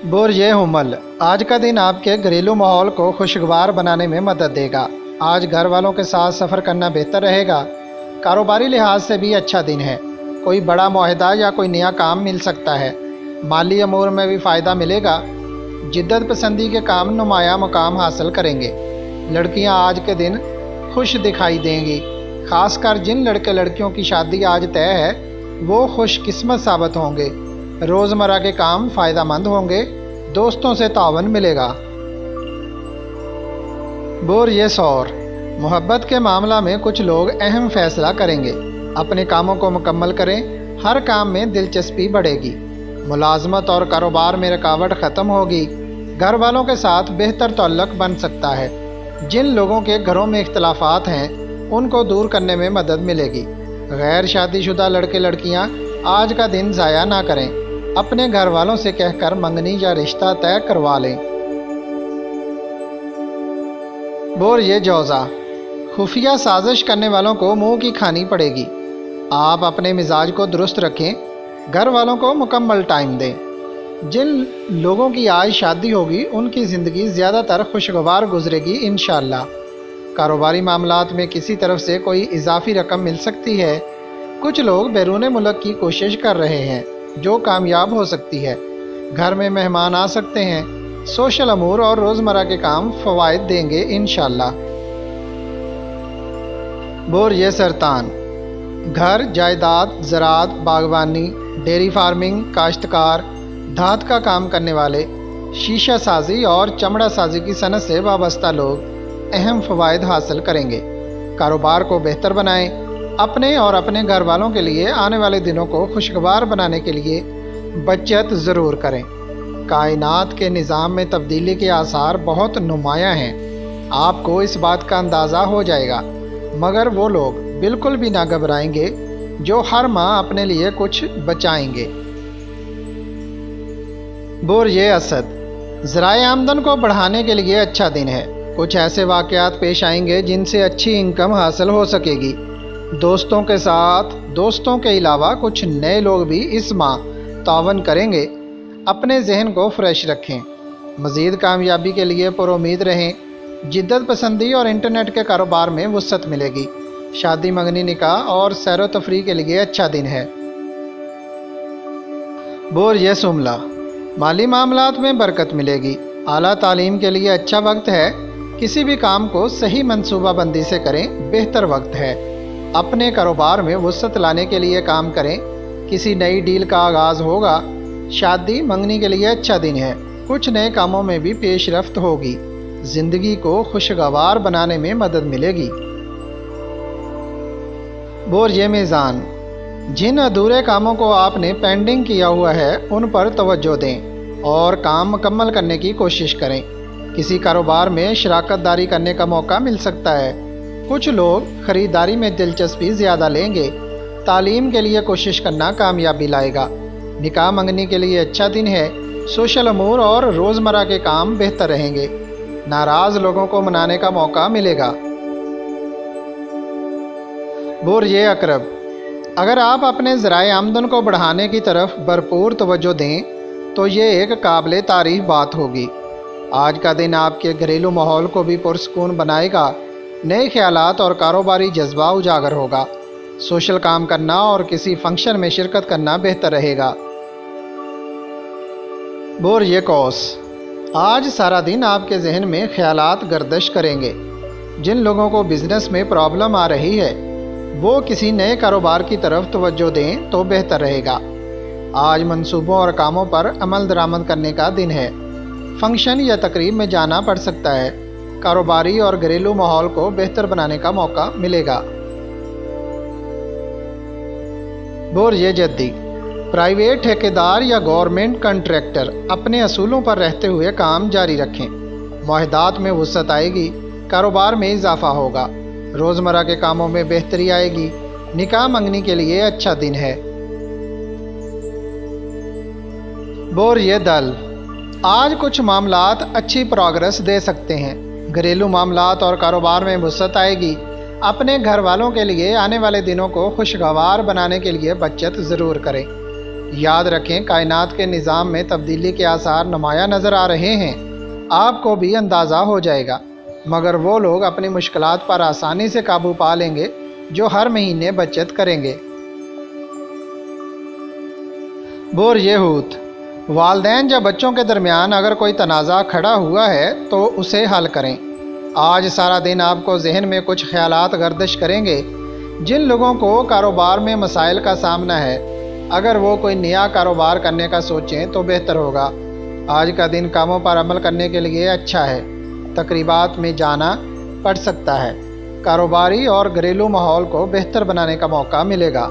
बुर्ज हुमल, आज का दिन आपके घरेलू माहौल को खुशगवार बनाने में मदद देगा। आज घर वालों के साथ सफ़र करना बेहतर रहेगा। कारोबारी लिहाज से भी अच्छा दिन है। कोई बड़ा मुआहदा या कोई नया काम मिल सकता है। माली अमूर में भी फ़ायदा मिलेगा। जिद्दत पसंदी के काम नुमाया मुकाम हासिल करेंगे। लड़कियां आज के दिन खुश दिखाई देंगी। खासकर जिन लड़के लड़कियों की शादी आज तय है वो खुशकिस्मत साबित होंगे। रोज़मर्रा के काम फ़ायदेमंद होंगे। दोस्तों से तावन मिलेगा। बुर्ज सौर, मोहब्बत के मामला में कुछ लोग अहम फैसला करेंगे। अपने कामों को मुकम्मल करें। हर काम में दिलचस्पी बढ़ेगी। मुलाजमत और कारोबार में रुकावट ख़त्म होगी। घर वालों के साथ बेहतर ताल्लुक़ बन सकता है। जिन लोगों के घरों में इख्तलाफात हैं उनको दूर करने में मदद मिलेगी। गैर शादीशुदा लड़के लड़कियां आज का दिन ज़ाया ना करें। अपने घर वालों से कहकर मंगनी या रिश्ता तय करवा लें। बुर्ज जौज़ा, खुफिया साजिश करने वालों को मुंह की खानी पड़ेगी। आप अपने मिजाज को दुरुस्त रखें। घर वालों को मुकम्मल टाइम दें। जिन लोगों की आज शादी होगी उनकी ज़िंदगी ज़्यादातर खुशगवार गुजरेगी इंशाअल्लाह। कारोबारी मामलात में किसी तरफ से कोई इजाफी रकम मिल सकती है। कुछ लोग बैरून मुल्क की कोशिश कर रहे हैं जो कामयाब हो सकती है। घर में मेहमान आ सकते हैं। सोशल अमूर और रोज़मर्रा के काम फ़वाइद देंगे इंशाअल्लाह। बुर्ज सरतान, घर, जायदाद, ज़राअत, बागवानी, डेयरी फार्मिंग, काश्तकार, धात का काम करने वाले, शीशा साजी और चमड़ा साजी की सनत से वाबस्ता लोग अहम फ़वाइद हासिल करेंगे। कारोबार को बेहतर बनाएं। अपने और अपने घर वालों के लिए आने वाले दिनों को खुशगवार बनाने के लिए बचत ज़रूर करें। कायनात के निज़ाम में तब्दीली के आसार बहुत नुमायाँ हैं। आपको इस बात का अंदाज़ा हो जाएगा। मगर वो लोग बिल्कुल भी ना घबराएंगे जो हर माह अपने लिए कुछ बचाएंगे। बुर्ज असद, ज़राए आमदन को बढ़ाने के लिए अच्छा दिन है। कुछ ऐसे वाक़यात पेश आएंगे जिनसे अच्छी इनकम हासिल हो सकेगी। दोस्तों के साथ दोस्तों के अलावा कुछ नए लोग भी इस माह तावन करेंगे। अपने जहन को फ्रेश रखें। मज़ीद कामयाबी के लिए पुरुमीद रहें। जिद्दत पसंदी और इंटरनेट के कारोबार में वुसअत मिलेगी। शादी, मंगनी, निकाह और सैर व तफरीह के लिए अच्छा दिन है। बुर्ज सुमला, माली मामलात में बरकत मिलेगी। आला तालीम के लिए अच्छा वक्त है। किसी भी काम को सही मनसूबाबंदी से करें, बेहतर वक्त है। अपने कारोबार में वुसअत लाने के लिए काम करें। किसी नई डील का आगाज़ होगा। शादी, मंगनी के लिए अच्छा दिन है। कुछ नए कामों में भी पेशरफ्त होगी। ज़िंदगी को खुशगवार बनाने में मदद मिलेगी। बुर्ज मीज़ान, जिन अधूरे कामों को आपने पेंडिंग किया हुआ है उन पर तवज्जो दें और काम मुकम्मल करने की कोशिश करें। किसी कारोबार में शराकत दारी करने का मौका मिल सकता है। कुछ लोग ख़रीदारी में दिलचस्पी ज़्यादा लेंगे। तालीम के लिए कोशिश करना कामयाबी लाएगा। निकाह, मंगनी के लिए अच्छा दिन है। सोशल अमूर और रोज़मर्रा के काम बेहतर रहेंगे। नाराज़ लोगों को मनाने का मौका मिलेगा। बुर्ज अकरब, अगर आप अपने ज़राए आमदन को बढ़ाने की तरफ भरपूर तवज्जो दें तो ये एक काबिल तारीफ़ बात होगी। आज का दिन आपके घरेलू माहौल को भी पुरसकून बनाएगा। नए ख्यालात और कारोबारी जज्बा उजागर होगा। सोशल काम करना और किसी फंक्शन में शिरकत करना बेहतर रहेगा। बुर्ज कौस, आज सारा दिन आपके जहन में ख्यालात गर्दिश करेंगे। जिन लोगों को बिज़नेस में प्रॉब्लम आ रही है वो किसी नए कारोबार की तरफ तवज्जो दें तो बेहतर रहेगा। आज मंसूबों और कामों पर अमल दरामद करने का दिन है। फंक्शन या तकरीब में जाना पड़ सकता है। कारोबारी और घरेलू माहौल को बेहतर बनाने का मौका मिलेगा। बुर्ज जद्दी, प्राइवेट ठेकेदार या गवर्नमेंट कॉन्ट्रैक्टर अपने असूलों पर रहते हुए काम जारी रखें। मुआहदात में वुसअत आएगी। कारोबार में इजाफा होगा। रोज़मर्रा के कामों में बेहतरी आएगी। निकाह, मंगनी के लिए अच्छा दिन है। बुर्ज दल, आज कुछ मामलात अच्छी प्रोग्रेस दे सकते हैं। घरेलू मामलात और कारोबार में वुसअत आएगी। अपने घर वालों के लिए आने वाले दिनों को खुशगवार बनाने के लिए बचत ज़रूर करें। یاد رکھیں کائنات کے نظام میں تبدیلی کے آثار نمایاں نظر آ رہے ہیں، آپ کو بھی اندازہ ہو جائے گا، مگر وہ لوگ اپنی مشکلات پر آسانی سے قابو پا لیں گے جو ہر مہینے بچت کریں گے۔ بوریہوت: والدین یا بچوں کے درمیان اگر کوئی تنازع کھڑا ہوا ہے تو اسے حل کریں۔ آج سارا دن آپ کو ذہن میں کچھ خیالات گردش کریں گے جن لوگوں کو کاروبار میں مسائل کا سامنا ہے۔ اگر وہ کوئی نیا کاروبار کرنے کا سوچیں تو بہتر ہوگا۔ آج کا دن کاموں پر عمل کرنے کے لیے اچھا ہے، تقریبات میں جانا پڑ سکتا ہے، کاروباری اور گھریلو ماحول کو بہتر بنانے کا موقع ملے گا۔